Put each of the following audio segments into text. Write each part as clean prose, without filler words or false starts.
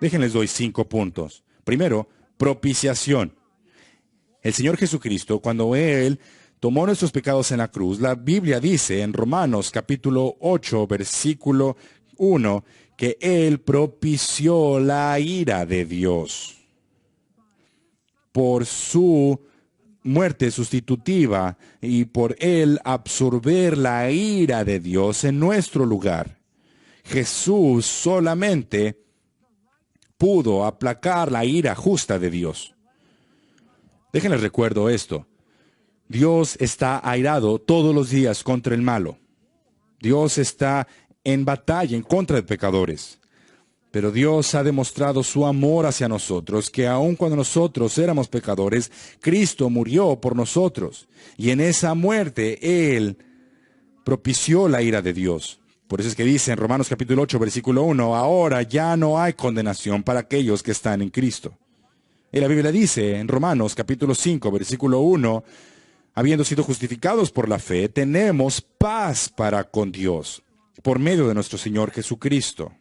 Déjenles doy 5 puntos. Primero, propiciación. El Señor Jesucristo, cuando Él tomó nuestros pecados en la cruz, la Biblia dice en Romanos capítulo 8, versículo 1, que Él propició la ira de Dios por su muerte sustitutiva y por Él absorber la ira de Dios en nuestro lugar. Jesús solamente pudo aplacar la ira justa de Dios. Déjenles recuerdo esto. Dios está airado todos los días contra el malo. Dios está en batalla en contra de pecadores. Pero Dios ha demostrado su amor hacia nosotros, que aun cuando nosotros éramos pecadores, Cristo murió por nosotros. Y en esa muerte Él propició la ira de Dios. Por eso es que dice en Romanos capítulo 8, versículo 1, ahora ya no hay condenación para aquellos que están en Cristo. Y la Biblia dice en Romanos capítulo 5, versículo 1, habiendo sido justificados por la fe, tenemos paz para con Dios, por medio de nuestro Señor Jesucristo.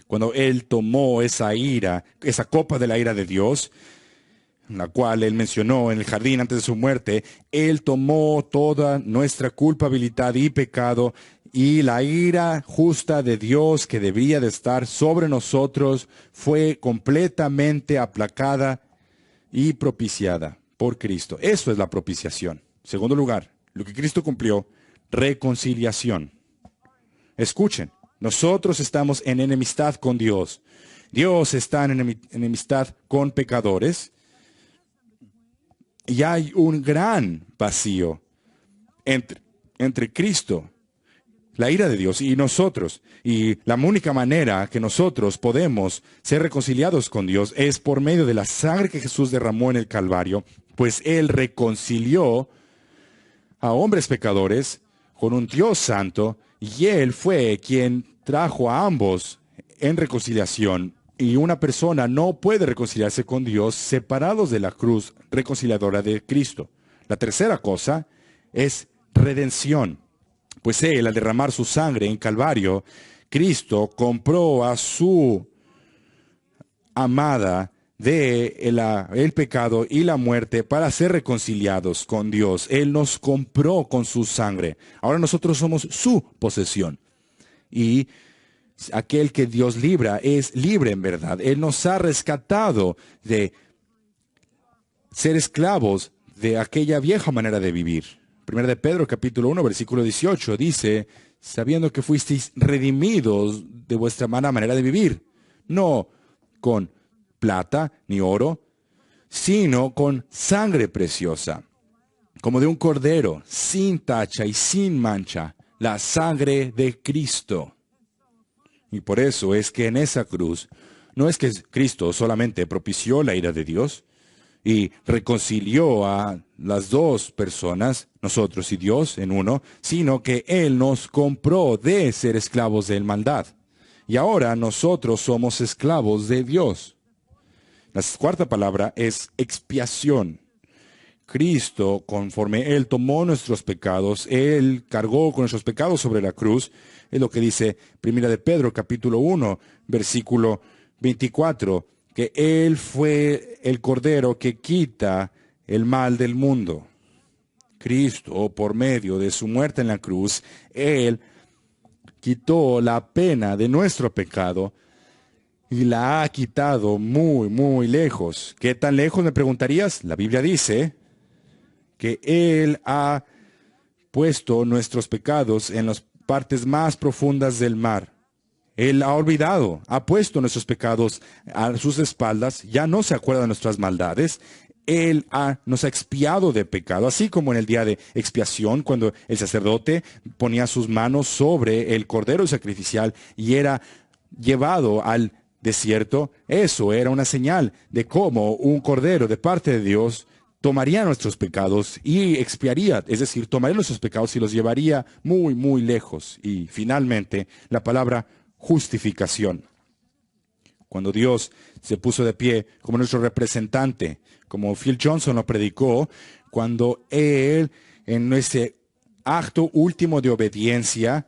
Cuando Él tomó esa ira, esa copa de la ira de Dios, la cual Él mencionó en el jardín antes de su muerte, Él tomó toda nuestra culpabilidad y pecado, y la ira justa de Dios que debía de estar sobre nosotros fue completamente aplacada y propiciada por Cristo. Eso es la propiciación. Segundo lugar, lo que Cristo cumplió, reconciliación. Escuchen, nosotros estamos en enemistad con Dios. Dios está en enemistad con pecadores. Y hay un gran vacío entre Cristo, la ira de Dios, y nosotros. Y la única manera que nosotros podemos ser reconciliados con Dios es por medio de la sangre que Jesús derramó en el Calvario, pues Él reconcilió a hombres pecadores con un Dios santo, y Él fue quien trajo a ambos en reconciliación. Y una persona no puede reconciliarse con Dios separados de la cruz reconciliadora de Cristo. La tercera cosa es redención. Pues Él, al derramar su sangre en Calvario, Cristo compró a su amada de el pecado y la muerte para ser reconciliados con Dios. Él nos compró con su sangre. Ahora nosotros somos su posesión. Y aquel que Dios libra es libre en verdad. Él nos ha rescatado de ser esclavos de aquella vieja manera de vivir. Primera de Pedro, capítulo 1, versículo 18, dice, sabiendo que fuisteis redimidos de vuestra mala manera de vivir, no con plata ni oro, sino con sangre preciosa, como de un cordero, sin tacha y sin mancha, la sangre de Cristo. Y por eso es que en esa cruz, no es que Cristo solamente propició la ira de Dios y reconcilió a las dos personas, nosotros y Dios en uno, sino que Él nos compró de ser esclavos de la maldad. Y ahora nosotros somos esclavos de Dios. La cuarta palabra es expiación. Cristo, conforme Él tomó nuestros pecados, Él cargó con nuestros pecados sobre la cruz. Es lo que dice Primera de Pedro, capítulo 1, versículo 24, que Él fue el Cordero que quita el mal del mundo. Cristo, por medio de su muerte en la cruz, Él quitó la pena de nuestro pecado y la ha quitado muy, muy lejos. ¿Qué tan lejos, me preguntarías? La Biblia dice que Él ha puesto nuestros pecados en las partes más profundas del mar. Él ha olvidado, ha puesto nuestros pecados a sus espaldas, ya no se acuerda de nuestras maldades. Él nos ha expiado de pecado, así como en el día de expiación, cuando el sacerdote ponía sus manos sobre el cordero sacrificial y era llevado al desierto. Eso era una señal de cómo un cordero de parte de Dios tomaría nuestros pecados y expiaría, es decir, tomaría nuestros pecados y los llevaría muy, muy lejos. Y finalmente, la palabra justificación. Cuando Dios se puso de pie como nuestro representante, como Phil Johnson lo predicó, cuando Él, en ese acto último de obediencia,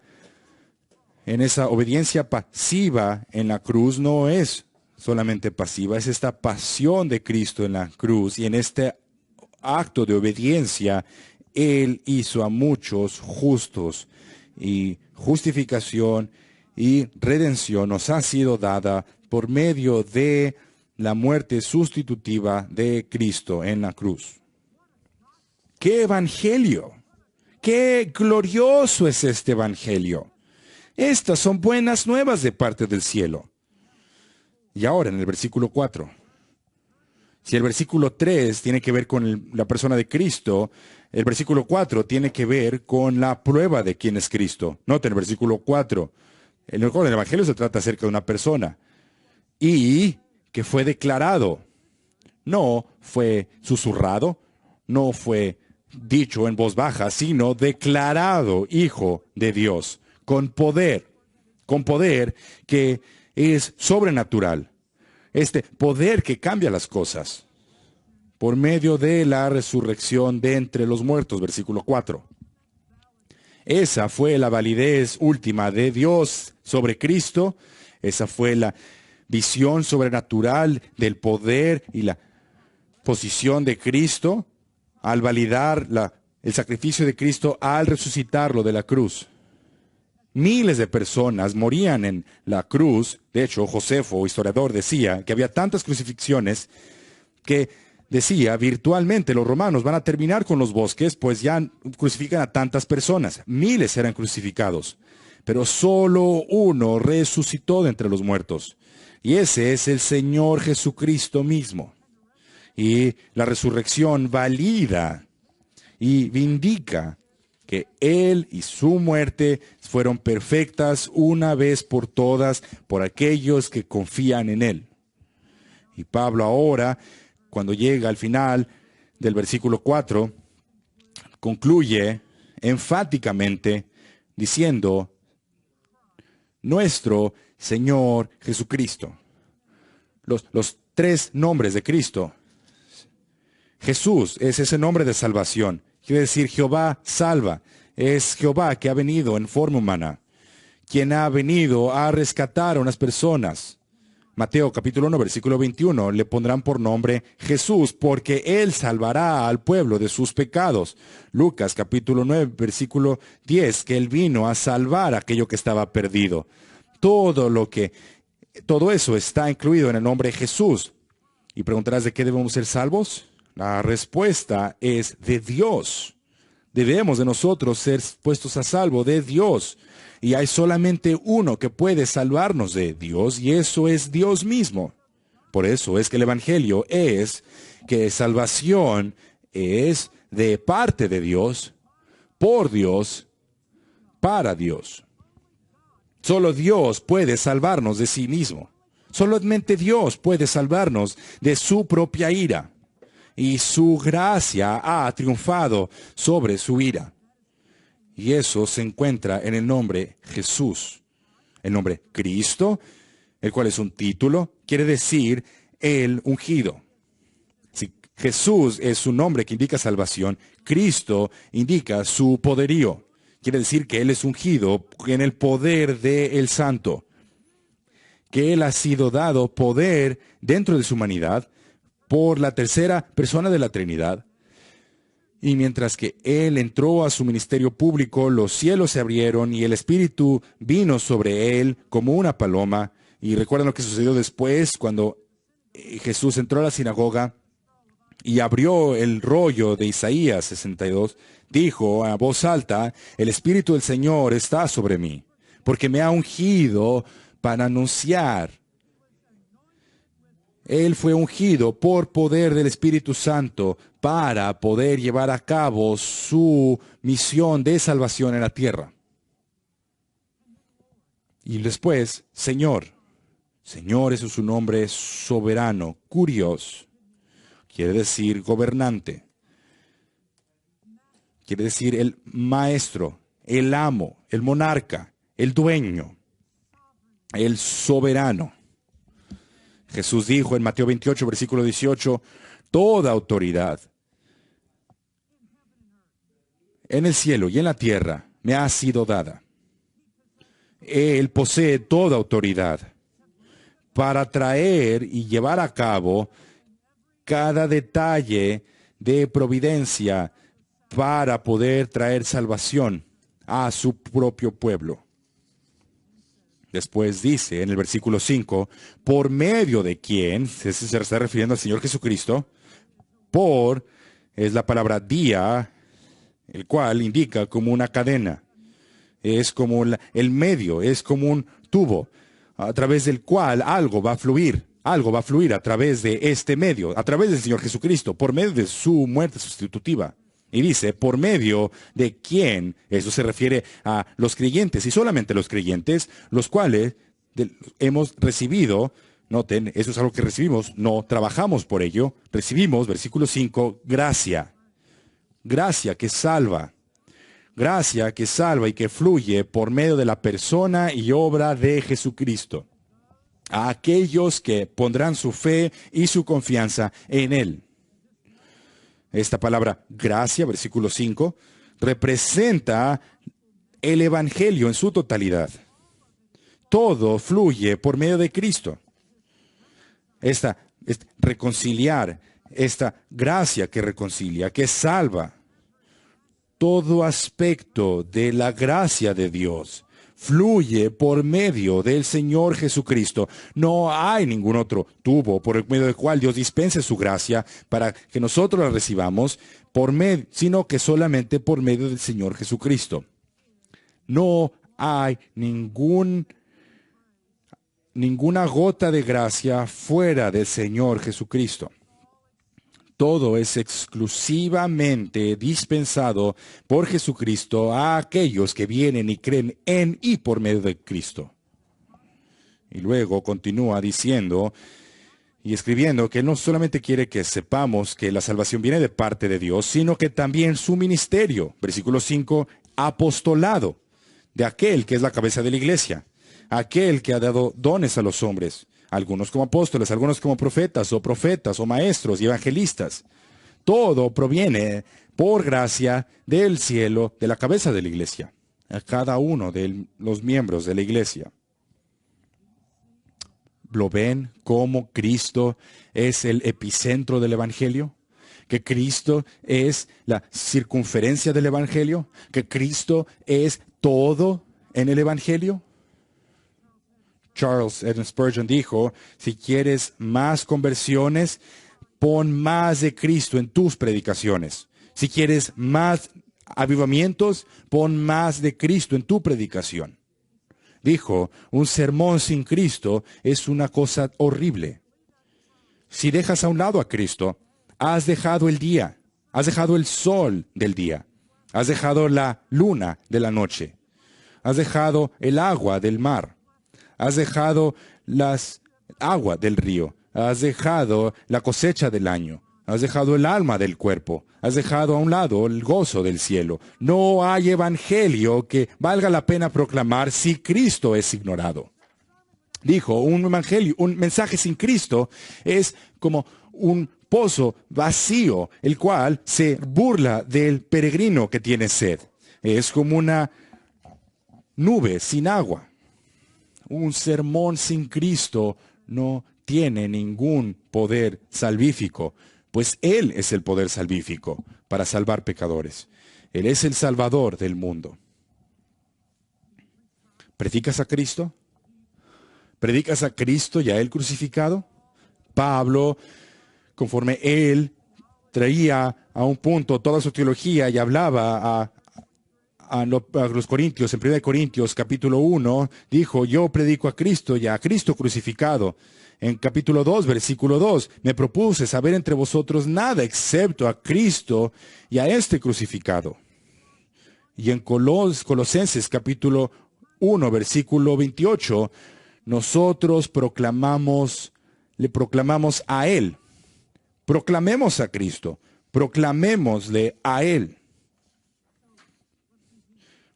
en esa obediencia pasiva en la cruz no es solamente pasiva, es esta pasión de Cristo en la cruz, y en este acto de obediencia Él hizo a muchos justos, y justificación y redención nos ha sido dada por medio de la muerte sustitutiva de Cristo en la cruz. ¡Qué evangelio! ¡Qué glorioso es este evangelio! Estas son buenas nuevas de parte del cielo. Y ahora en el versículo 4. Si el versículo 3 tiene que ver con la persona de Cristo, el versículo 4 tiene que ver con la prueba de quién es Cristo. Noten el versículo 4. El evangelio se trata acerca de una persona. Y que fue declarado. No fue susurrado, no fue dicho en voz baja, sino declarado Hijo de Dios, con poder que es sobrenatural. Este poder que cambia las cosas, por medio de la resurrección de entre los muertos, versículo 4. Esa fue la validez última de Dios sobre Cristo, esa fue la visión sobrenatural del poder y la posición de Cristo al validar el sacrificio de Cristo al resucitarlo de la cruz. Miles de personas morían en la cruz. De hecho, Josefo, historiador, decía que había tantas crucifixiones que decía virtualmente los romanos van a terminar con los bosques, pues ya crucifican a tantas personas. Miles eran crucificados, pero solo uno resucitó de entre los muertos. Y ese es el Señor Jesucristo mismo. Y la resurrección valida y vindica que Él y su muerte fueron perfectas una vez por todas por aquellos que confían en Él. Y Pablo ahora, cuando llega al final del versículo 4, concluye enfáticamente diciendo, nuestro Señor Jesucristo. Los tres nombres de Cristo. Jesús es ese nombre de salvación. Quiere decir Jehová salva. Es Jehová que ha venido en forma humana, quien ha venido a rescatar a unas personas. Mateo capítulo 1, versículo 21, le pondrán por nombre Jesús, porque Él salvará al pueblo de sus pecados. Lucas capítulo 9, versículo 10, que Él vino a salvar aquello que estaba perdido. Todo eso está incluido en el nombre Jesús. Y preguntarás, ¿de qué debemos ser salvos? La respuesta es de Dios. Debemos de nosotros ser puestos a salvo de Dios. Y hay solamente uno que puede salvarnos de Dios, y eso es Dios mismo. Por eso es que el Evangelio es que salvación es de parte de Dios, por Dios, para Dios. Solo Dios puede salvarnos de sí mismo. Solamente Dios puede salvarnos de su propia ira. Y su gracia ha triunfado sobre su ira. Y eso se encuentra en el nombre Jesús. El nombre Cristo, el cual es un título, quiere decir el ungido. Si Jesús es su nombre que indica salvación, Cristo indica su poderío. Quiere decir que Él es ungido en el poder del Santo. Que Él ha sido dado poder dentro de su humanidad por la tercera persona de la Trinidad. Y mientras que Él entró a su ministerio público, los cielos se abrieron y el Espíritu vino sobre Él como una paloma. Y recuerdan lo que sucedió después cuando Jesús entró a la sinagoga y abrió el rollo de Isaías 62. Dijo a voz alta, el Espíritu del Señor está sobre mí, porque me ha ungido para anunciar. Él fue ungido por poder del Espíritu Santo para poder llevar a cabo su misión de salvación en la tierra. Y después, Señor. Señor, eso es su nombre soberano, Kurios. Quiere decir gobernante. Quiere decir el maestro, el amo, el monarca, el dueño, el soberano. Jesús dijo en Mateo 28, versículo 18, toda autoridad en el cielo y en la tierra me ha sido dada. Él posee toda autoridad para traer y llevar a cabo cada detalle de providencia para poder traer salvación a su propio pueblo. Después dice en el versículo 5, por medio de quién, se está refiriendo al Señor Jesucristo, por es la palabra día, el cual indica como una cadena. Es como el medio, es como un tubo a través del cual algo va a fluir a través de este medio, a través del Señor Jesucristo, por medio de su muerte sustitutiva. Y dice, por medio de quién, eso se refiere a los creyentes, y solamente los creyentes, los cuales hemos recibido, noten, eso es algo que recibimos, no trabajamos por ello, recibimos, versículo 5, gracia. Gracia que salva. Gracia que salva y que fluye por medio de la persona y obra de Jesucristo. A aquellos que pondrán su fe y su confianza en Él. Esta palabra gracia, versículo 5, representa el Evangelio en su totalidad. Todo fluye por medio de Cristo. Reconciliar, esta gracia que reconcilia, que salva. Todo aspecto de la gracia de Dios fluye por medio del Señor Jesucristo. No hay ningún otro tubo por el medio del cual Dios dispense su gracia para que nosotros la recibamos, sino que solamente por medio del Señor Jesucristo. No hay ninguna gota de gracia fuera del Señor Jesucristo. Todo es exclusivamente dispensado por Jesucristo a aquellos que vienen y creen en y por medio de Cristo. Y luego continúa diciendo y escribiendo que no solamente quiere que sepamos que la salvación viene de parte de Dios, sino que también su ministerio, versículo 5, apostolado, de aquel que es la cabeza de la iglesia, aquel que ha dado dones a los hombres. Algunos como apóstoles, algunos como profetas o maestros y evangelistas. Todo proviene por gracia del cielo, de la cabeza de la iglesia, a cada uno de los miembros de la iglesia. ¿Lo ven cómo Cristo es el epicentro del evangelio? ¿Que Cristo es la circunferencia del evangelio? ¿Que Cristo es todo en el evangelio? Charles Edward Spurgeon dijo, si quieres más conversiones, pon más de Cristo en tus predicaciones. Si quieres más avivamientos, pon más de Cristo en tu predicación. Dijo, un sermón sin Cristo es una cosa horrible. Si dejas a un lado a Cristo, has dejado el día, has dejado el sol del día, has dejado la luna de la noche, has dejado el agua del mar. Has dejado las agua del río, has dejado la cosecha del año, has dejado el alma del cuerpo, has dejado a un lado el gozo del cielo. No hay evangelio que valga la pena proclamar si Cristo es ignorado. Dijo, un evangelio, un mensaje sin Cristo es como un pozo vacío, el cual se burla del peregrino que tiene sed. Es como una nube sin agua. Un sermón sin Cristo no tiene ningún poder salvífico, pues Él es el poder salvífico para salvar pecadores. Él es el Salvador del mundo. ¿Predicas a Cristo? ¿Predicas a Cristo y a Él crucificado? Pablo, conforme él traía a un punto toda su teología y hablaba a los Corintios, en 1 Corintios capítulo 1, dijo, yo predico a Cristo y a Cristo crucificado. En capítulo 2, versículo 2, me propuse saber entre vosotros nada excepto a Cristo y a este crucificado. Y en Colosenses capítulo 1, versículo 28, nosotros le proclamamos a Él. Proclamemos a Cristo, proclamémosle a Él.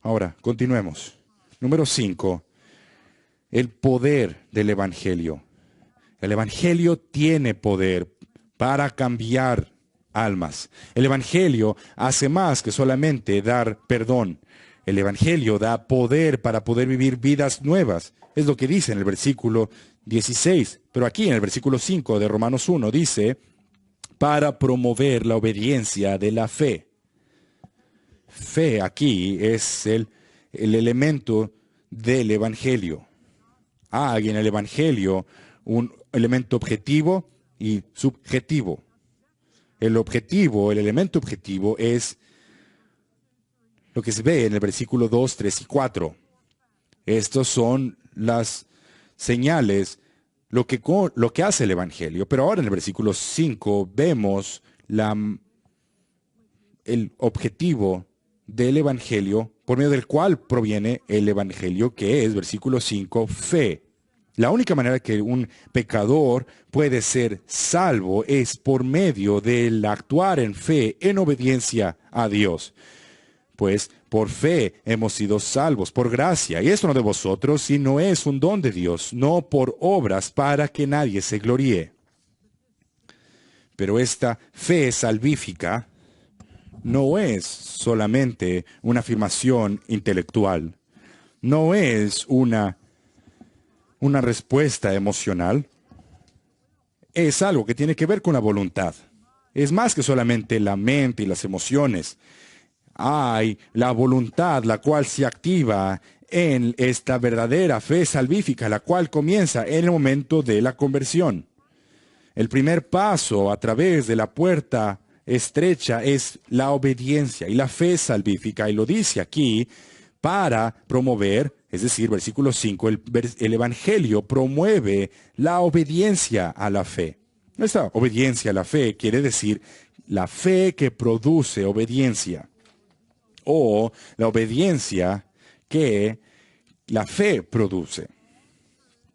Ahora, continuemos. Número 5, el poder del Evangelio. El Evangelio tiene poder para cambiar almas. El Evangelio hace más que solamente dar perdón. El Evangelio da poder para poder vivir vidas nuevas. Es lo que dice en el versículo 16. Pero aquí en el versículo 5 de Romanos 1 dice, para promover la obediencia de la fe. Fe aquí es el elemento del Evangelio. Hay en el Evangelio un elemento objetivo y subjetivo. El objetivo, el elemento objetivo es lo que se ve en el versículo 2, 3 y 4. Estos son las señales, lo que hace el Evangelio. Pero ahora en el versículo 5 vemos el objetivo del Evangelio, por medio del cual proviene el Evangelio, que es, versículo 5, fe. La única manera que un pecador puede ser salvo es por medio del actuar en fe, en obediencia a Dios. Pues por fe hemos sido salvos, por gracia, y esto no de vosotros, sino es un don de Dios, no por obras para que nadie se gloríe. Pero esta fe salvífica no es solamente una afirmación intelectual, no es una respuesta emocional, es algo que tiene que ver con la voluntad. Es más que solamente la mente y las emociones. Hay la voluntad, la cual se activa en esta verdadera fe salvífica, la cual comienza en el momento de la conversión. El primer paso a través de la puerta estrecha es la obediencia y la fe salvífica, y lo dice aquí, para promover, es decir, versículo 5, el Evangelio promueve la obediencia a la fe. Esta obediencia a la fe quiere decir la fe que produce obediencia, o la obediencia que la fe produce.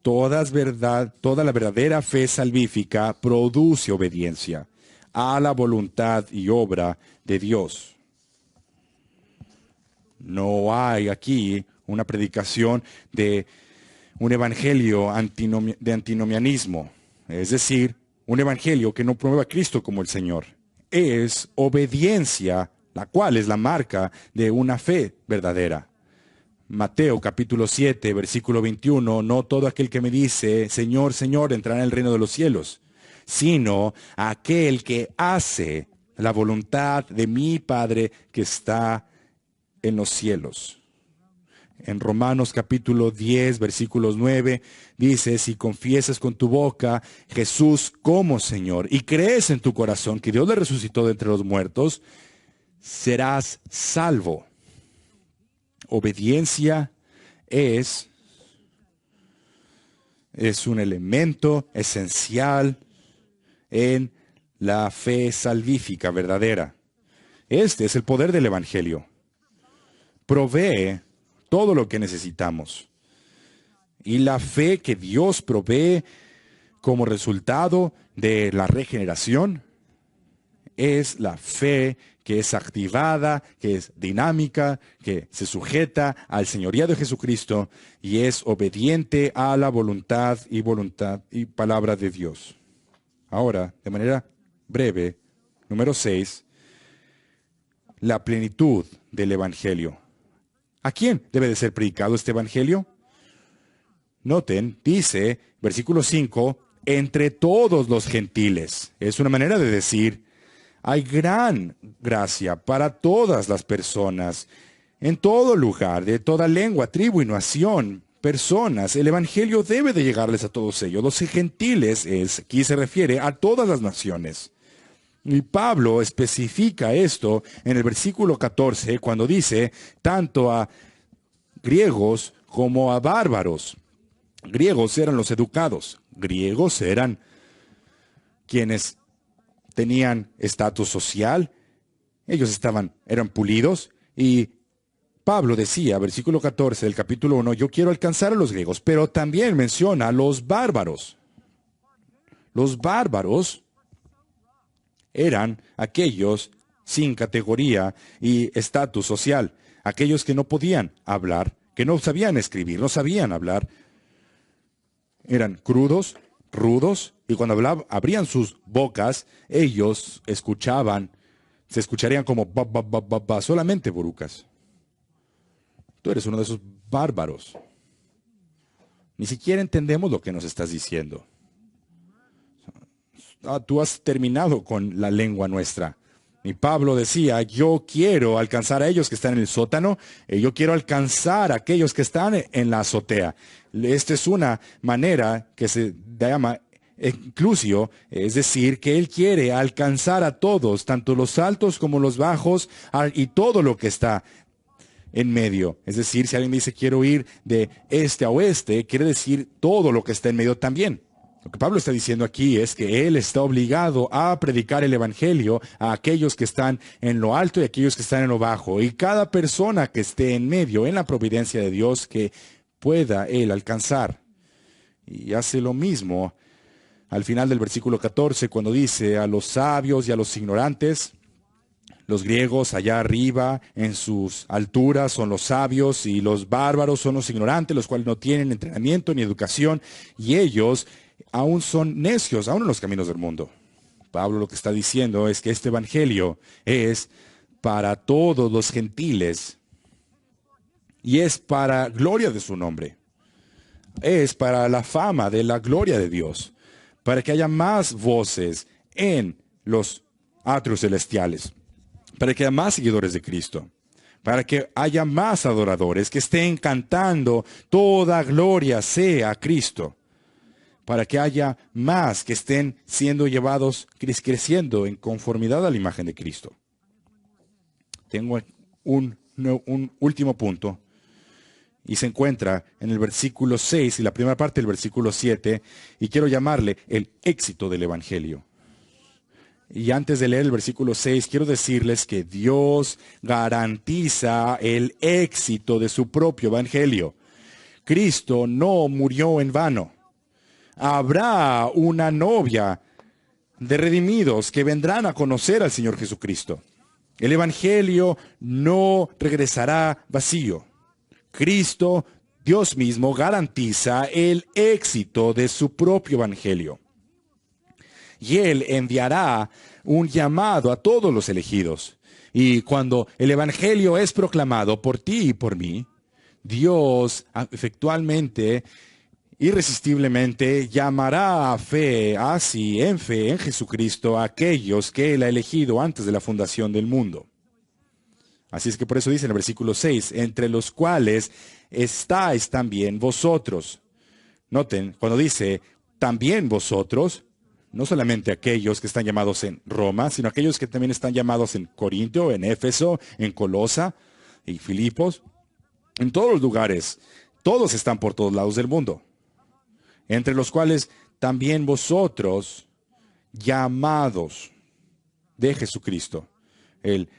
Toda la verdadera fe salvífica produce obediencia a la voluntad y obra de Dios. No hay aquí una predicación de un evangelio de antinomianismo, es decir, un evangelio que no promueva a Cristo como el Señor. Es obediencia, la cual es la marca de una fe verdadera. Mateo capítulo 7, versículo 21, no todo aquel que me dice, Señor, Señor, entrará en el reino de los cielos, sino aquel que hace la voluntad de mi Padre que está en los cielos. En Romanos capítulo 10, versículos 9, dice, si confiesas con tu boca Jesús como Señor y crees en tu corazón que Dios le resucitó de entre los muertos, serás salvo. Obediencia es un elemento esencial en la fe salvífica verdadera. Este es el poder del Evangelio. Provee todo lo que necesitamos. Y la fe que Dios provee como resultado de la regeneración es la fe que es activada, que es dinámica, que se sujeta al señorío de Jesucristo y es obediente a la voluntad y palabra de Dios. Ahora, de manera breve, número 6, la plenitud del Evangelio. ¿A quién debe de ser predicado este Evangelio? Noten, dice, versículo 5, entre todos los gentiles. Es una manera de decir, hay gran gracia para todas las personas, en todo lugar, de toda lengua, tribu y nación, personas. El Evangelio debe de llegarles a todos ellos. Los gentiles, aquí se refiere a todas las naciones. Y Pablo especifica esto en el versículo 14, cuando dice, tanto a griegos como a bárbaros. Griegos eran los educados. Griegos eran quienes tenían estatus social, ellos eran pulidos, y Pablo decía, versículo 14 del capítulo 1, yo quiero alcanzar a los griegos, pero también menciona a los bárbaros. Los bárbaros eran aquellos sin categoría y estatus social, aquellos que no podían hablar, que no sabían escribir, no sabían hablar, eran crudos, rudos, y cuando abrían sus bocas, ellos se escucharían como solamente borucas. tú eres uno de esos bárbaros. Ni siquiera entendemos lo que nos estás diciendo. Tú has terminado con la lengua nuestra. Y Pablo decía, yo quiero alcanzar a ellos que están en el sótano, y yo quiero alcanzar a aquellos que están en la azotea. Esta es una manera que se llama inclusio, es decir, que él quiere alcanzar a todos, tanto los altos como los bajos, y todo lo que está en medio. Es decir, si alguien dice quiero ir de este a oeste, quiere decir todo lo que está en medio también. Lo que Pablo está diciendo aquí es que él está obligado a predicar el evangelio a aquellos que están en lo alto y a aquellos que están en lo bajo. Y cada persona que esté en medio, en la providencia de Dios, que pueda él alcanzar. Y hace lo mismo al final del versículo 14, cuando dice a los sabios y a los ignorantes. Los griegos allá arriba, en sus alturas, son los sabios, y los bárbaros son los ignorantes, los cuales no tienen entrenamiento ni educación, y ellos aún son necios, aún en los caminos del mundo. Pablo lo que está diciendo es que este evangelio es para todos los gentiles, y es para gloria de su nombre. Es para la fama de la gloria de Dios, para que haya más voces en los atrios celestiales, para que haya más seguidores de Cristo, para que haya más adoradores que estén cantando toda gloria sea a Cristo, para que haya más que estén siendo llevados, creciendo en conformidad a la imagen de Cristo. Tengo un último punto, y se encuentra en el versículo 6 y la primera parte del versículo 7, y quiero llamarle el éxito del evangelio. Y antes de leer el versículo 6, quiero decirles que Dios garantiza el éxito de su propio evangelio. Cristo no murió en vano. Habrá una novia de redimidos que vendrán a conocer al Señor Jesucristo. El evangelio no regresará vacío. Cristo, Dios mismo, garantiza el éxito de su propio evangelio. Y Él enviará un llamado a todos los elegidos. Y cuando el evangelio es proclamado por ti y por mí, Dios efectualmente, irresistiblemente, llamará a fe, así en fe en Jesucristo, a aquellos que Él ha elegido antes de la fundación del mundo. Así es que por eso dice en el versículo 6, entre los cuales estáis también vosotros. Noten, cuando dice también vosotros, no solamente aquellos que están llamados en Roma, sino aquellos que también están llamados en Corinto, en Éfeso, en Colosa y Filipos. En todos los lugares, todos están por todos lados del mundo. Entre los cuales también vosotros, llamados de Jesucristo. El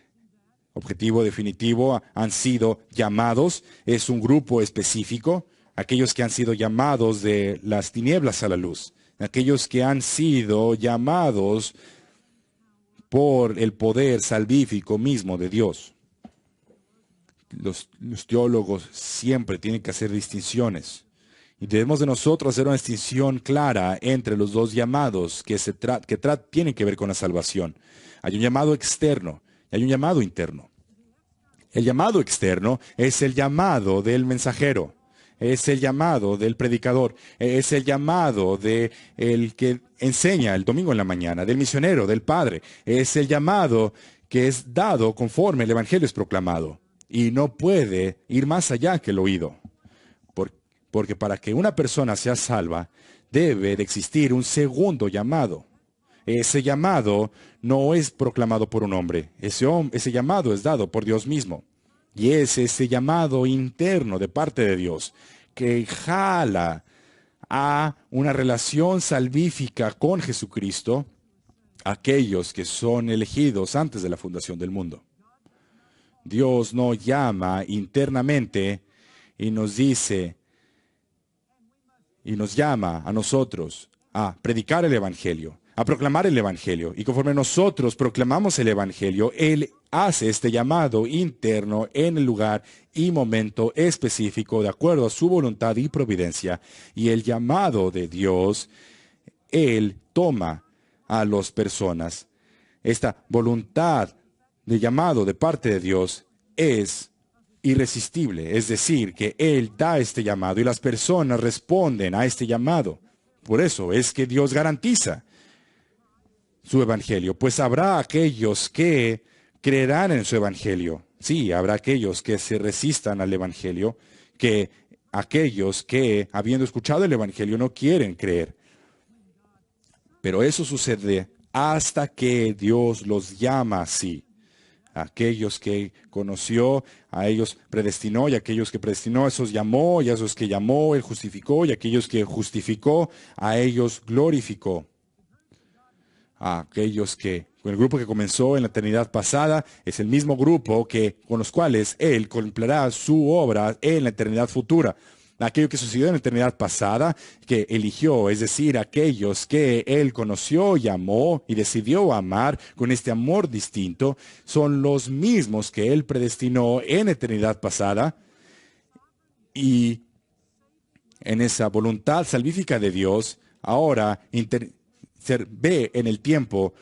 objetivo definitivo han sido llamados, es un grupo específico, aquellos que han sido llamados de las tinieblas a la luz. Aquellos que han sido llamados por el poder salvífico mismo de Dios. Los teólogos siempre tienen que hacer distinciones. Y debemos de nosotros hacer una distinción clara entre los dos llamados que tienen que ver con la salvación. Hay un llamado externo y hay un llamado interno. El llamado externo es el llamado del mensajero. Es el llamado del predicador, es el llamado del que enseña el domingo en la mañana, del misionero, del padre. Es el llamado que es dado conforme el evangelio es proclamado. Y no puede ir más allá que el oído. Porque para que una persona sea salva, debe de existir un segundo llamado. Ese llamado no es proclamado por un hombre. Ese llamado es dado por Dios mismo. Y es ese llamado interno de parte de Dios que jala a una relación salvífica con Jesucristo a aquellos que son elegidos antes de la fundación del mundo. Dios no llama internamente y nos dice y nos llama a nosotros a predicar el evangelio, a proclamar el evangelio. Y conforme nosotros proclamamos el evangelio, Él hace este llamado interno en el lugar y momento específico de acuerdo a su voluntad y providencia. Y el llamado de Dios, Él toma a las personas. Esta voluntad de llamado de parte de Dios es irresistible, es decir, que Él da este llamado y las personas responden a este llamado. Por eso es que Dios garantiza su evangelio, pues habrá aquellos que creerán en su evangelio. Sí, habrá aquellos que se resistan al evangelio, que aquellos que, habiendo escuchado el evangelio, no quieren creer. Pero eso sucede hasta que Dios los llama así. Aquellos que conoció, a ellos predestinó, y aquellos que predestinó, a esos llamó, y a esos que llamó, Él justificó, y aquellos que justificó, a ellos glorificó. A aquellos que, el grupo que comenzó en la eternidad pasada, es el mismo grupo con los cuales Él cumplirá su obra en la eternidad futura. Aquello que sucedió en la eternidad pasada, que eligió, es decir, aquellos que Él conoció y amó y decidió amar con este amor distinto, son los mismos que Él predestinó en la eternidad pasada. Y en esa voluntad salvífica de Dios, ahora se ve en el tiempo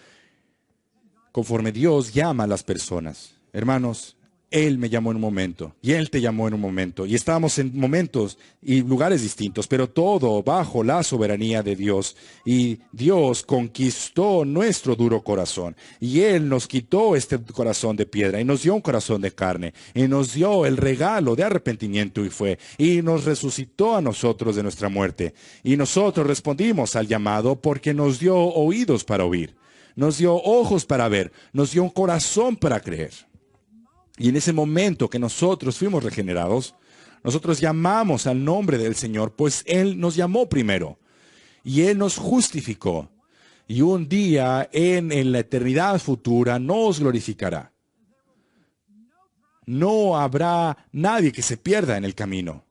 conforme Dios llama a las personas. Hermanos, Él me llamó en un momento, y Él te llamó en un momento, y estábamos en momentos y lugares distintos, pero todo bajo la soberanía de Dios. Y Dios conquistó nuestro duro corazón, y Él nos quitó este corazón de piedra, y nos dio un corazón de carne, y nos dio el regalo de arrepentimiento y nos resucitó a nosotros de nuestra muerte. Y nosotros respondimos al llamado porque nos dio oídos para oír, nos dio ojos para ver, nos dio un corazón para creer. Y en ese momento que nosotros fuimos regenerados, nosotros llamamos al nombre del Señor, pues Él nos llamó primero y Él nos justificó. Y un día en la eternidad futura nos glorificará. No habrá nadie que se pierda en el camino.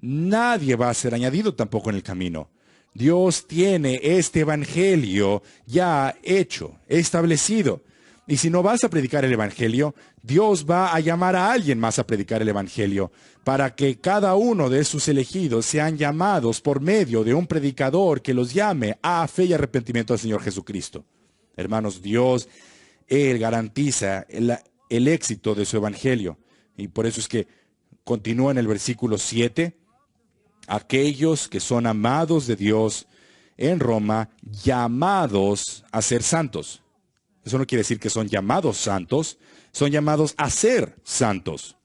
Nadie va a ser añadido tampoco en el camino. Dios tiene este evangelio ya hecho, establecido. Y si no vas a predicar el evangelio, Dios va a llamar a alguien más a predicar el evangelio, para que cada uno de sus elegidos sean llamados por medio de un predicador que los llame a fe y arrepentimiento al Señor Jesucristo. Hermanos, Dios, Él garantiza el éxito de su evangelio. Y por eso es que continúa en el versículo 7, aquellos que son amados de Dios en Roma, llamados a ser santos. Eso no quiere decir que son llamados santos, son llamados a ser santos.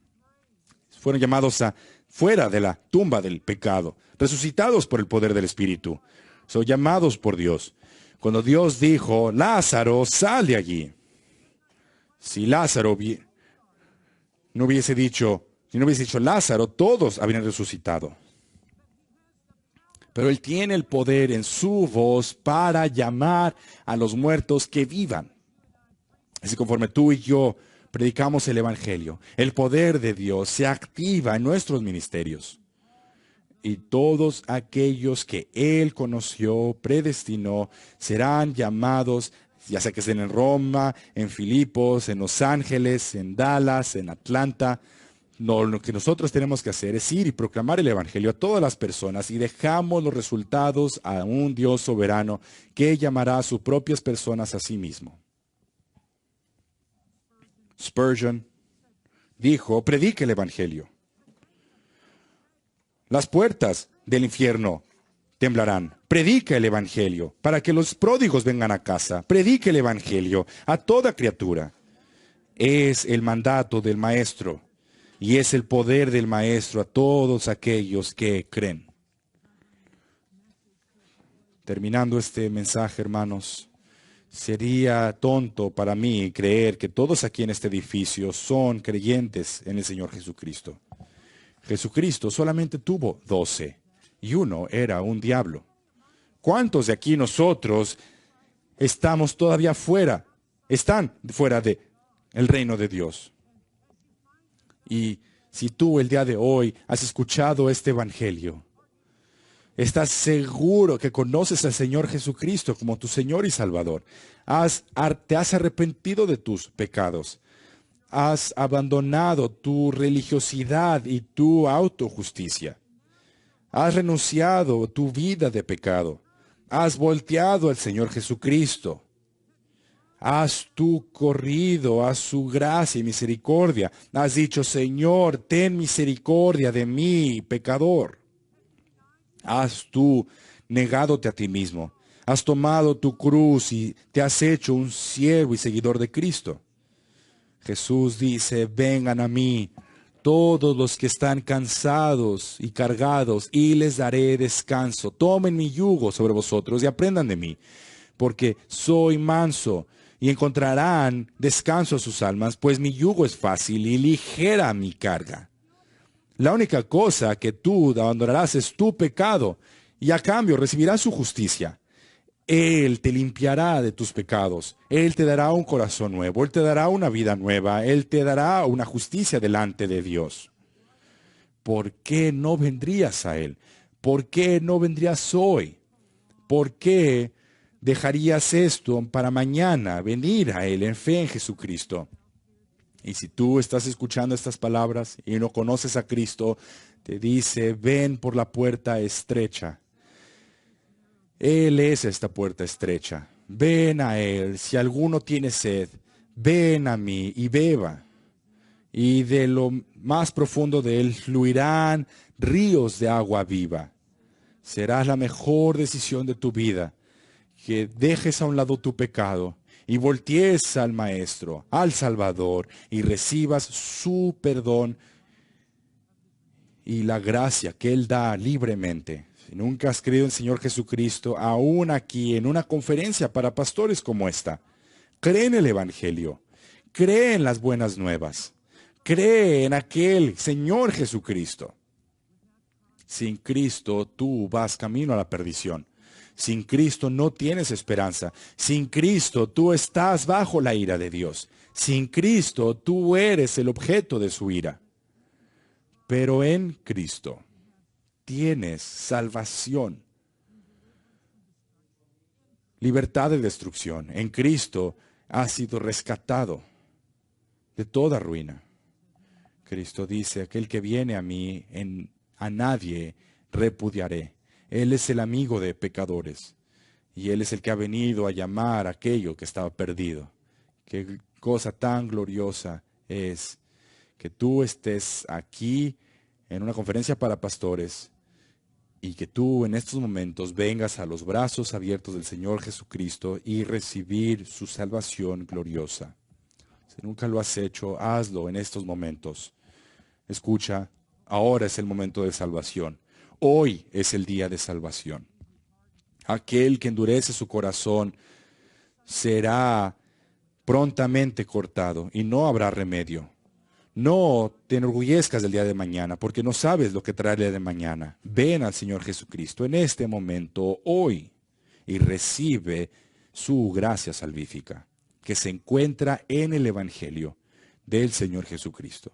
Fueron llamados fuera de la tumba del pecado, resucitados por el poder del Espíritu. Son llamados por Dios. Cuando Dios dijo, Lázaro, sal de allí. Si Lázaro no hubiese dicho Lázaro, todos habrían resucitado. Pero Él tiene el poder en su voz para llamar a los muertos que vivan. Así conforme tú y yo predicamos el evangelio, el poder de Dios se activa en nuestros ministerios. Y todos aquellos que Él conoció, predestinó, serán llamados, ya sea que estén en Roma, en Filipos, en Los Ángeles, en Dallas, en Atlanta. No, lo que nosotros tenemos que hacer es ir y proclamar el evangelio a todas las personas y dejamos los resultados a un Dios soberano que llamará a sus propias personas a sí mismo. Spurgeon dijo, predique el evangelio. Las puertas del infierno temblarán. Predica el evangelio para que los pródigos vengan a casa. Predique el evangelio a toda criatura. Es el mandato del maestro y es el poder del maestro a todos aquellos que creen. Terminando este mensaje, hermanos, sería tonto para mí creer que todos aquí en este edificio son creyentes en el Señor Jesucristo. Jesucristo solamente tuvo 12 y uno era un diablo. ¿Cuántos de aquí nosotros estamos todavía están fuera del reino de Dios? Y si tú el día de hoy has escuchado este evangelio, estás seguro que conoces al Señor Jesucristo como tu Señor y Salvador. Te has arrepentido de tus pecados. Has abandonado tu religiosidad y tu autojusticia. Has renunciado a tu vida de pecado. Has volteado al Señor Jesucristo. Has tú corrido a su gracia y misericordia. Has dicho, Señor, ten misericordia de mí, pecador. Has tú negadote a ti mismo. Has tomado tu cruz y te has hecho un siervo y seguidor de Cristo. Jesús dice, vengan a mí todos los que están cansados y cargados, y les daré descanso. Tomen mi yugo sobre vosotros y aprendan de mí, porque soy manso, y encontrarán descanso a sus almas, pues mi yugo es fácil y ligera mi carga. La única cosa que tú abandonarás es tu pecado, y a cambio recibirás su justicia. Él te limpiará de tus pecados. Él te dará un corazón nuevo. Él te dará una vida nueva. Él te dará una justicia delante de Dios. ¿Por qué no vendrías a Él? ¿Por qué no vendrías hoy? ¿Por qué dejarías esto para mañana, venir a Él en fe en Jesucristo? Y si tú estás escuchando estas palabras y no conoces a Cristo, te dice, ven por la puerta estrecha. Él es esta puerta estrecha. Ven a Él. Si alguno tiene sed, ven a mí y beba. Y de lo más profundo de Él fluirán ríos de agua viva. Será la mejor decisión de tu vida, que dejes a un lado tu pecado y voltees al Maestro, al Salvador, y recibas su perdón y la gracia que Él da libremente. Si nunca has creído en el Señor Jesucristo, aún aquí en una conferencia para pastores como esta, cree en el Evangelio, cree en las buenas nuevas, cree en aquel Señor Jesucristo. Sin Cristo tú vas camino a la perdición. Sin Cristo no tienes esperanza. Sin Cristo tú estás bajo la ira de Dios. Sin Cristo tú eres el objeto de su ira. Pero en Cristo tienes salvación, libertad de destrucción. En Cristo has sido rescatado de toda ruina. Cristo dice, aquel que viene a mí, a nadie repudiaré. Él es el amigo de pecadores y Él es el que ha venido a llamar a aquello que estaba perdido. Qué cosa tan gloriosa es que tú estés aquí en una conferencia para pastores y que tú en estos momentos vengas a los brazos abiertos del Señor Jesucristo y recibir su salvación gloriosa. Si nunca lo has hecho, hazlo en estos momentos. Escucha, ahora es el momento de salvación. Hoy es el día de salvación. Aquel que endurece su corazón será prontamente cortado y no habrá remedio. No te enorgullezcas del día de mañana, porque no sabes lo que trae el día de mañana. Ven al Señor Jesucristo en este momento, hoy, y recibe su gracia salvífica, que se encuentra en el Evangelio del Señor Jesucristo.